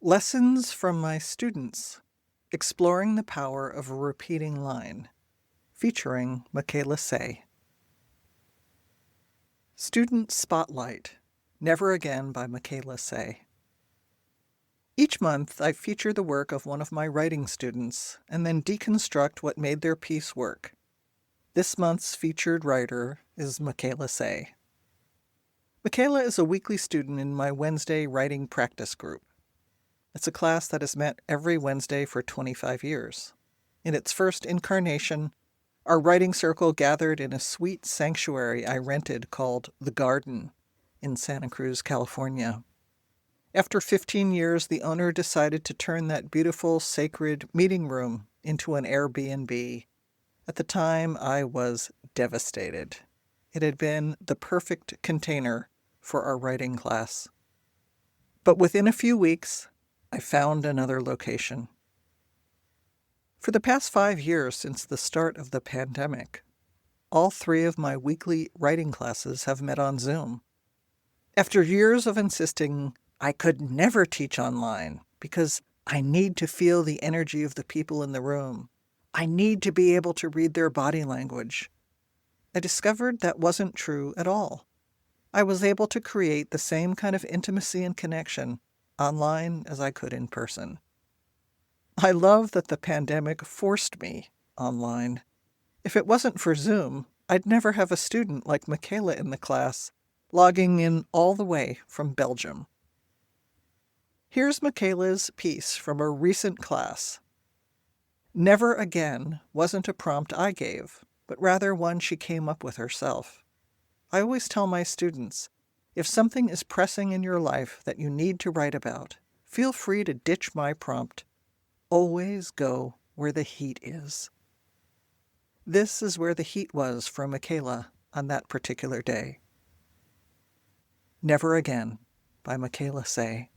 Lessons from my students, exploring the power of a repeating line, featuring Michaela Sieh. Student Spotlight, Never Again by Michaela Sieh. Each month, I feature the work of one of my writing students and then deconstruct what made their piece work. This month's featured writer is Michaela Sieh. Michaela is a weekly student in my Wednesday writing practice group. It's a class that has met every Wednesday for 25 years. In its first incarnation, our writing circle gathered in a sweet sanctuary I rented called The Garden in Santa Cruz, California. After 15 years, the owner decided to turn that beautiful, sacred meeting room into an Airbnb. At the time, I was devastated. It had been the perfect container for our writing class. But within a few weeks, I found another location. For the past 5 years since the start of the pandemic, all 3 of my weekly writing classes have met on Zoom. After years of insisting I could never teach online because I need to feel the energy of the people in the room, I need to be able to read their body language, I discovered that wasn't true at all. I was able to create the same kind of intimacy and connection online as I could in person. I love that the pandemic forced me online. If it wasn't for Zoom, I'd never have a student like Michaela in the class, logging in all the way from Belgium. Here's Michaela's piece from a recent class. Never Again wasn't a prompt I gave, but rather one she came up with herself. I always tell my students, if something is pressing in your life that you need to write about, feel free to ditch my prompt. Always go where the heat is. This is where the heat was for Michaela on that particular day. Never Again by Michaela Sieh.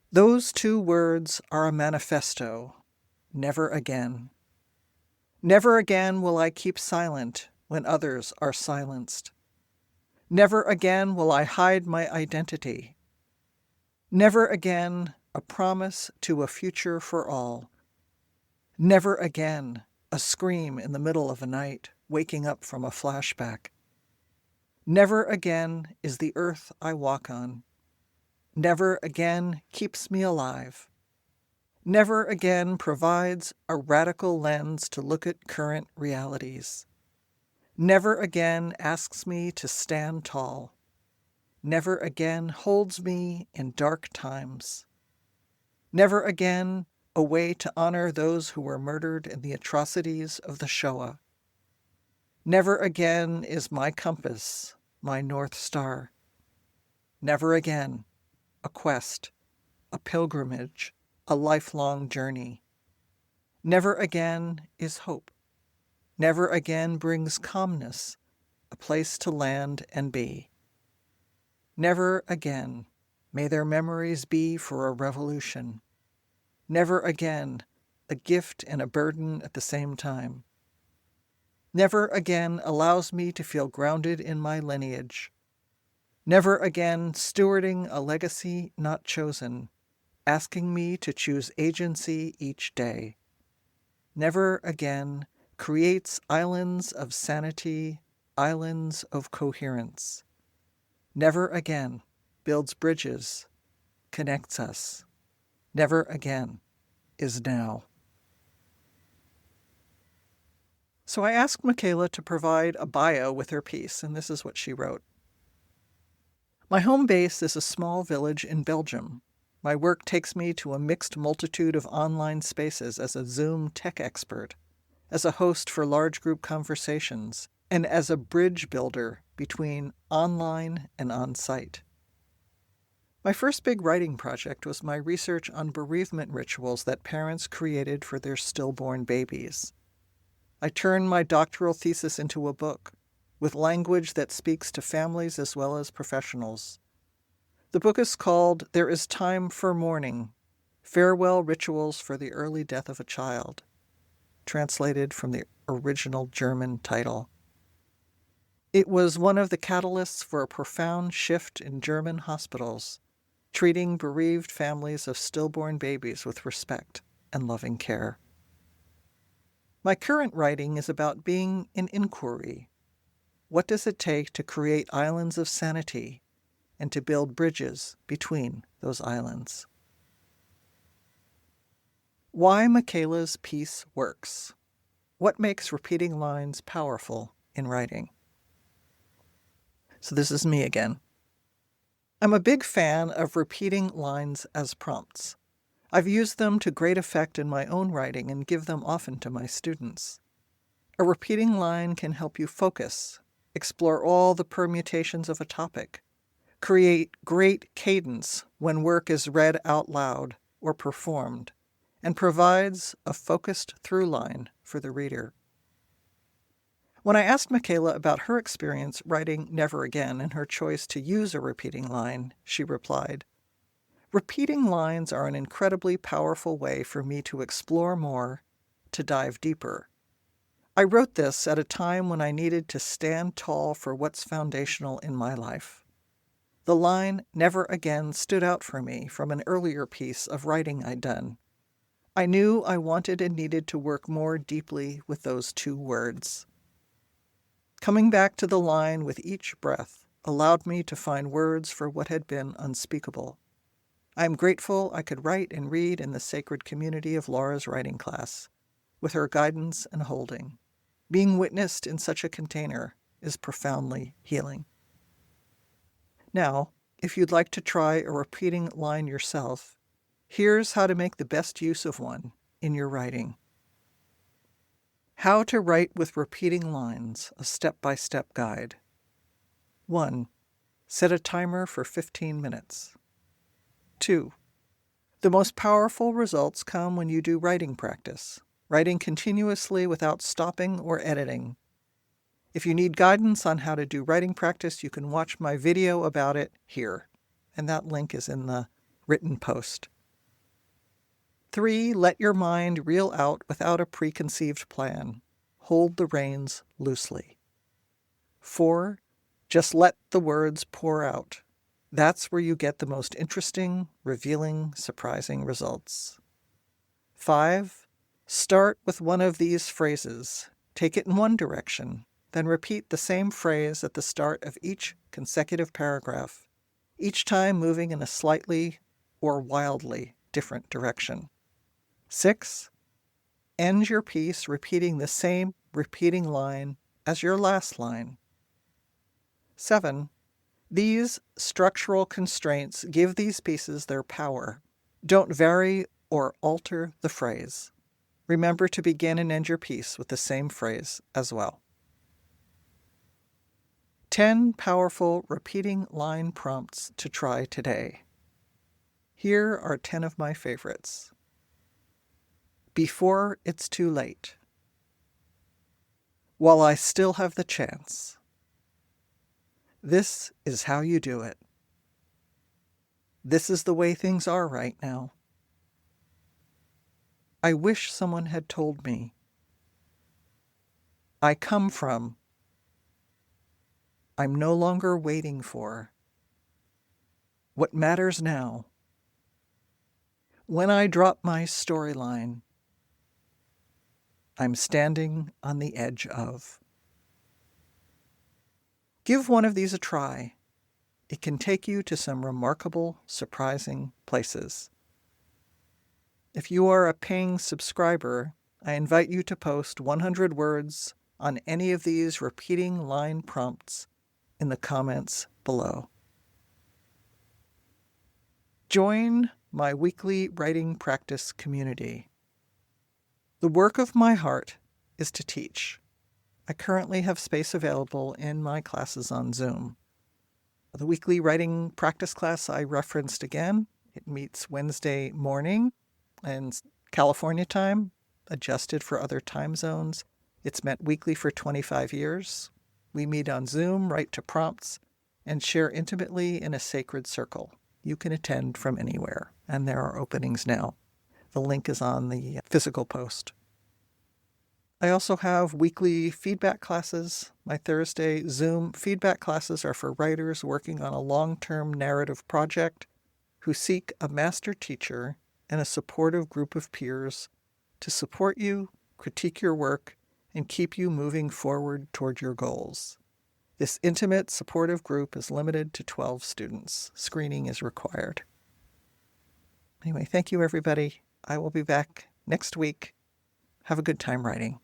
Those 2 words are a manifesto. Never again. Never again will I keep silent when others are silenced. Never again will I hide my identity. Never again a promise to a future for all. Never again a scream in the middle of a night, waking up from a flashback. Never again is the earth I walk on. Never again keeps me alive. Never again provides a radical lens to look at current realities. Never again asks me to stand tall. Never again holds me in dark times. Never again a way to honor those who were murdered in the atrocities of the Shoah. Never again is my compass, my North Star. Never again a quest, a pilgrimage, a lifelong journey. Never again is hope. Never again brings calmness, a place to land and be. Never again may their memories be for a revolution. Never again a gift and a burden at the same time. Never again allows me to feel grounded in my lineage. Never again stewarding a legacy not chosen, asking me to choose agency each day. Never again creates islands of sanity, islands of coherence. Never again builds bridges, connects us. Never again is now. So I asked Michaela to provide a bio with her piece, and this is what she wrote. My home base is a small village in Belgium. My work takes me to a mixed multitude of online spaces as a Zoom tech expert, as a host for large group conversations, and as a bridge builder between online and on-site. My first big writing project was my research on bereavement rituals that parents created for their stillborn babies. I turned my doctoral thesis into a book, with language that speaks to families as well as professionals. The book is called There is Time for Mourning, Farewell Rituals for the Early Death of a Child, translated from the original German title. It was one of the catalysts for a profound shift in German hospitals, treating bereaved families of stillborn babies with respect and loving care. My current writing is about being in inquiry. What does it take to create islands of sanity and to build bridges between those islands? Why Michaela's piece works. What makes repeating lines powerful in writing? So this is me again. I'm a big fan of repeating lines as prompts. I've used them to great effect in my own writing and give them often to my students. A repeating line can help you focus, explore all the permutations of a topic, create great cadence when work is read out loud or performed, and provides a focused through line for the reader. When I asked Michaela about her experience writing Never Again and her choice to use a repeating line, she replied, "Repeating lines are an incredibly powerful way for me to explore more, to dive deeper. I wrote this at a time when I needed to stand tall for what's foundational in my life. The line Never Again stood out for me from an earlier piece of writing I'd done. I knew I wanted and needed to work more deeply with those two words. Coming back to the line with each breath allowed me to find words for what had been unspeakable. I am grateful I could write and read in the sacred community of Laura's writing class, with her guidance and holding. Being witnessed in such a container is profoundly healing." Now, if you'd like to try a repeating line yourself, here's how to make the best use of one in your writing. How to write with repeating lines, a step-by-step guide. 1. Set a timer for 15 minutes. 2. The most powerful results come when you do writing practice, writing continuously without stopping or editing. If you need guidance on how to do writing practice, you can watch my video about it here, and that link is in the written post. 3. Let your mind reel out without a preconceived plan. Hold the reins loosely. 4. Just let the words pour out. That's where you get the most interesting, revealing, surprising results. 5. Start with one of these phrases. Take it in one direction, then repeat the same phrase at the start of each consecutive paragraph, each time moving in a slightly or wildly different direction. 6. End your piece repeating the same repeating line as your last line. 7. These structural constraints give these pieces their power. Don't vary or alter the phrase. Remember to begin and end your piece with the same phrase as well. 10 powerful repeating line prompts to try today. Here are 10 of my favorites. Before it's too late. While I still have the chance. This is how you do it. This is the way things are right now. I wish someone had told me. I come from. I'm no longer waiting for. What matters now. When I drop my storyline. I'm standing on the edge of. Give one of these a try. It can take you to some remarkable, surprising places. If you are a paying subscriber, I invite you to post 100 words on any of these repeating line prompts in the comments below. Join my weekly writing practice community. The work of my heart is to teach. I currently have space available in my classes on Zoom. The weekly writing practice class I referenced again, it meets Wednesday morning and California time, adjusted for other time zones. It's met weekly for 25 years. We meet on Zoom, write to prompts, and share intimately in a sacred circle. You can attend from anywhere, and there are openings now. The link is on the physical post. I also have weekly feedback classes. My Thursday Zoom feedback classes are for writers working on a long-term narrative project. who seek a master teacher and a supportive group of peers to support you, critique your work, and keep you moving forward toward your goals. This intimate, supportive group is limited to 12 students. Screening is required. Anyway, thank you, everybody. I will be back next week. Have a good time writing.